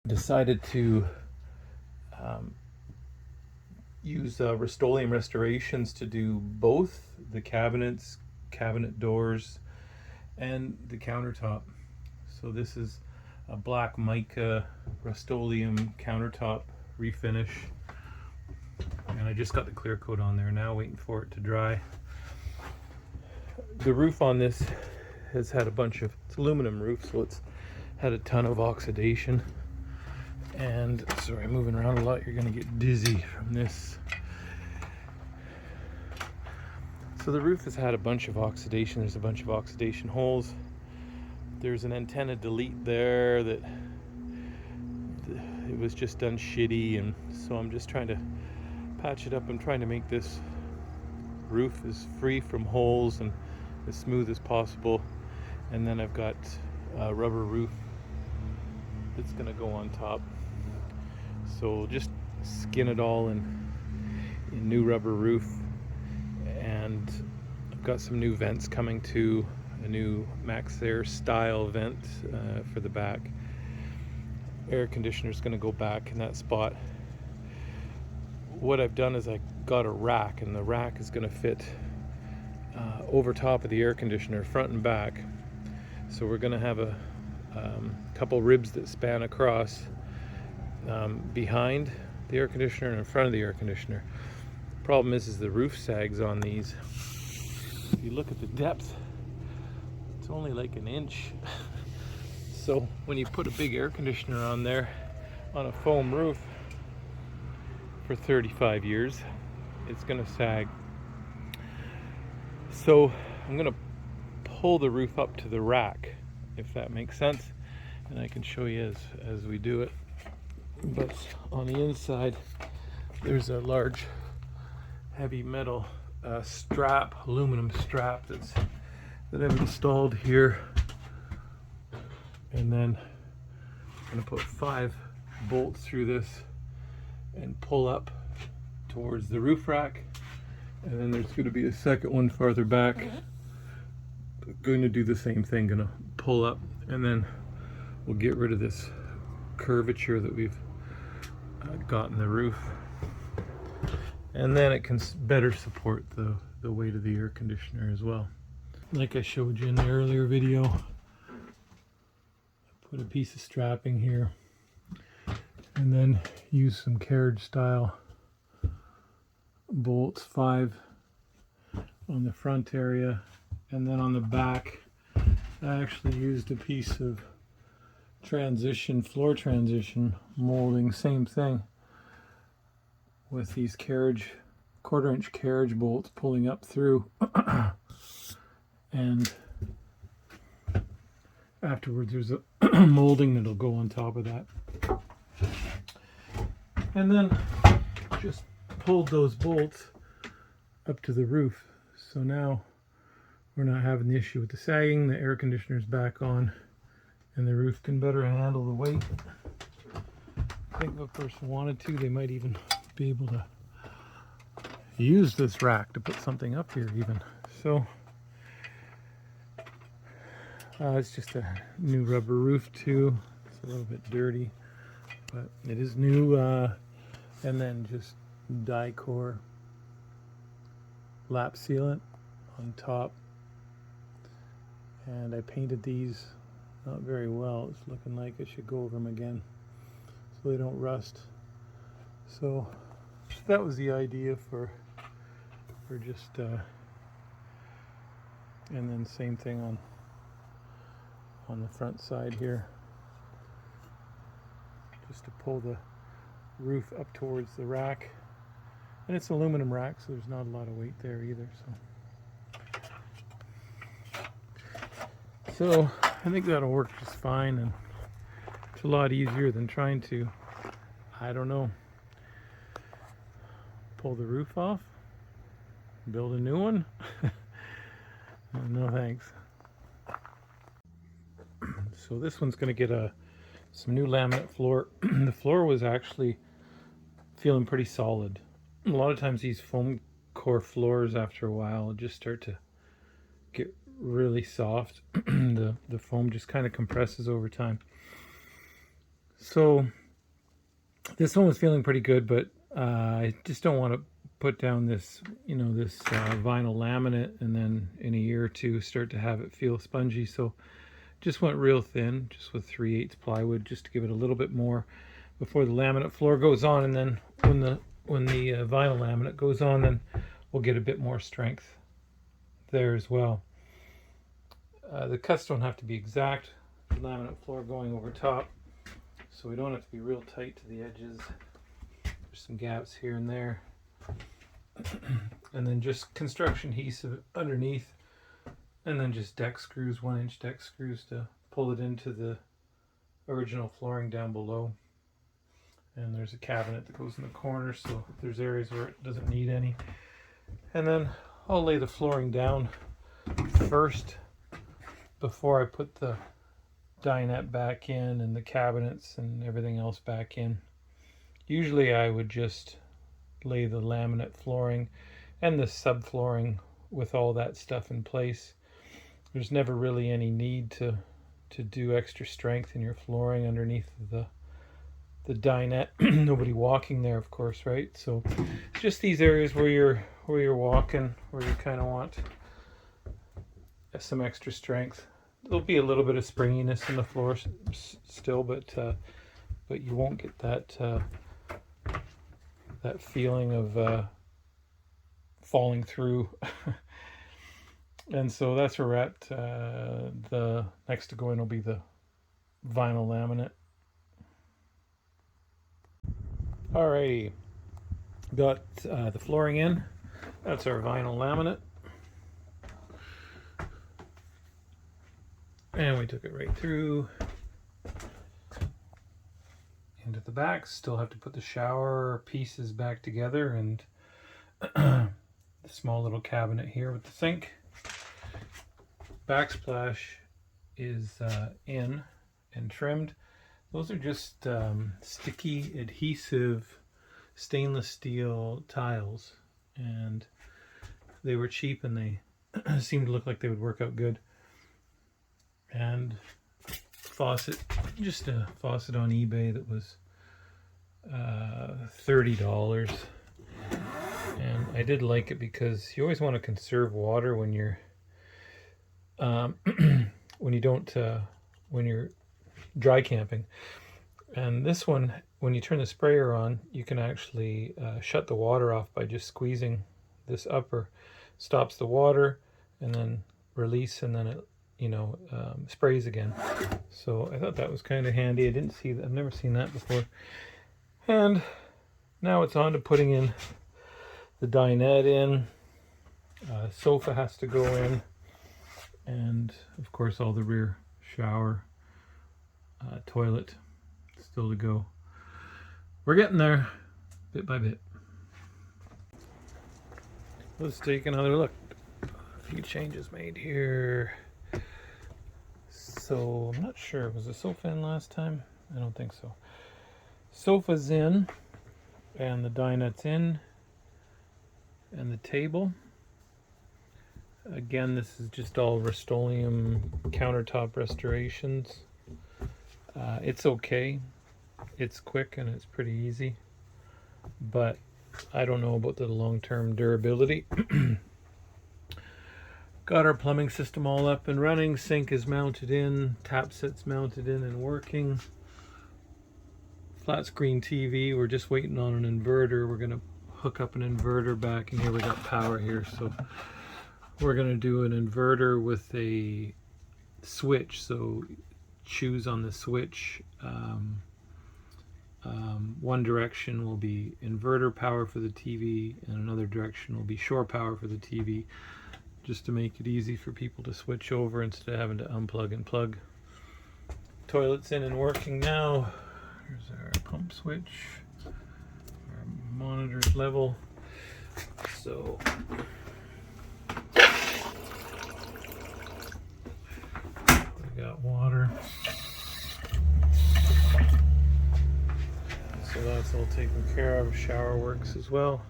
decided to use Rust-Oleum Restorations to do both the cabinets, cabinet doors, and the countertop. So this is a black mica Rust-Oleum countertop refinish, and I just got the clear coat on there now, waiting for it to dry. The roof on this has had a bunch of, it's aluminum roof, so it's had a ton of oxidation. And sorry, moving around a lot, you're gonna get dizzy from this. So the roof has had a bunch of oxidation. There's a bunch of oxidation holes. There's an antenna delete there that it was just done shitty, and so I'm just trying to patch it up. I'm trying to make this roof as free from holes and as smooth as possible. And then I've got a rubber roof that's gonna go on top. So we'll just skin it all in new rubber roof, and I've got some new vents coming to, a new Max Air style vent for the back. Air conditioner is going to go back in that spot. What I've done is I got a rack, and the rack is going to fit over top of the air conditioner, front and back. So we're going to have a couple ribs that span across behind the air conditioner and in front of the air conditioner. Problem is the roof sags on these. If you look at the depth, it's only like an inch. So when you put a big air conditioner on there on a foam roof for 35 years, it's gonna sag. So I'm gonna pull the roof up to the rack, if that makes sense, and I can show you as we do it. But on the inside, there's a large heavy metal strap, aluminum strap that I've installed here, and then I'm going to put 5 bolts through this and pull up towards the roof rack, and then there's going to be a second one farther back. Going to do the same thing, going to pull up, and then we'll get rid of this curvature that we've got in the roof, and then it can better support the weight of the air conditioner as well. Like I showed you in the earlier video, I put a piece of strapping here, and then use some carriage style bolts, 5 on the front area, and then on the back I actually used a piece of floor transition molding, same thing, with these quarter-inch carriage bolts pulling up through. And afterwards there's a molding that'll go on top of that. And then just pulled those bolts up to the roof. So now we're not having the issue with the sagging, the air conditioner's back on, and the roof can better handle the weight. I think if a person wanted to, they might even be able to use this rack to put something up here even. So it's just a new rubber roof too. It's a little bit dirty, but it is new. And then just Dicor lap sealant on top. And I painted these not very well. It's looking like I should go over them again so they don't rust. So that was the idea for just and then same thing on the front side here, just to pull the roof up towards the rack. And it's an aluminum rack, so there's not a lot of weight there either. So I think that'll work just fine, and it's a lot easier than trying to, I don't know, pull the roof off, build a new one. No thanks. So this one's going to get some new laminate floor. The floor was actually feeling pretty solid. A lot of times these foam core floors, after a while, just start to get really soft. The foam just kind of compresses over time. So this one was feeling pretty good, but I just don't want to put down this, this vinyl laminate and then in a year or two start to have it feel spongy. So just went real thin, just with 3/8 plywood, just to give it a little bit more before the laminate floor goes on, and then when the vinyl laminate goes on, then we'll get a bit more strength there as well. The cuts don't have to be exact. The laminate floor going over top, so we don't have to be real tight to the edges. There's some gaps here and there. And then just construction adhesive underneath, and then just deck screws, 1-inch deck screws to pull it into the original flooring down below. And there's a cabinet that goes in the corner, so there's areas where it doesn't need any. And then I'll lay the flooring down first before I put the dinette back in and the cabinets and everything else back in. Usually I would just lay the laminate flooring and the subflooring with all that stuff in place. There's never really any need to do extra strength in your flooring underneath the dinette. Nobody walking there, of course, right? So just these areas where you're walking, where you kind of want some extra strength. There'll be a little bit of springiness in the floor still, but you won't get that feeling of falling through. And so that's where we're at. The next to go in will be the vinyl laminate. Alrighty, got the flooring in. That's our vinyl laminate. And we took it right through into the back. Still have to put the shower pieces back together, and the small little cabinet here with the sink. Backsplash is in and trimmed. Those are just sticky adhesive stainless steel tiles, and they were cheap and they seemed to look like they would work out good. And faucet, just a faucet on eBay that was $30. And I did like it because you always want to conserve water when you're when you're dry camping. And this one, when you turn the sprayer on, you can actually shut the water off by just squeezing this upper. Stops the water and then release, and then it sprays again. So I thought that was kind of handy. I didn't see that. I've never seen that before. And now it's on to putting in the dinette in. Sofa has to go in, and of course all the rear shower, toilet still to go. We're getting there bit by bit. Let's take another look. A few changes made here. So I'm not sure, was the sofa in last time? I don't think so. Sofa's in, and the dinette's in, and the table. Again, this is just all Rust-Oleum countertop restorations. It's okay. It's quick and it's pretty easy, but I don't know about the long-term durability. Got our plumbing system all up and running. Sink is mounted in, tap set's mounted in and working. Flat screen TV, we're just waiting on an inverter. We're gonna hook up an inverter back in here. We got power here, so we're gonna do an inverter with a switch. So choose on the switch. One direction will be inverter power for the TV, and another direction will be shore power for the TV, just to make it easy for people to switch over instead of having to unplug and plug. Toilet's in and working now. Here's our pump switch. Our monitor's level. So we got water. So that's all taken care of. Shower works as well.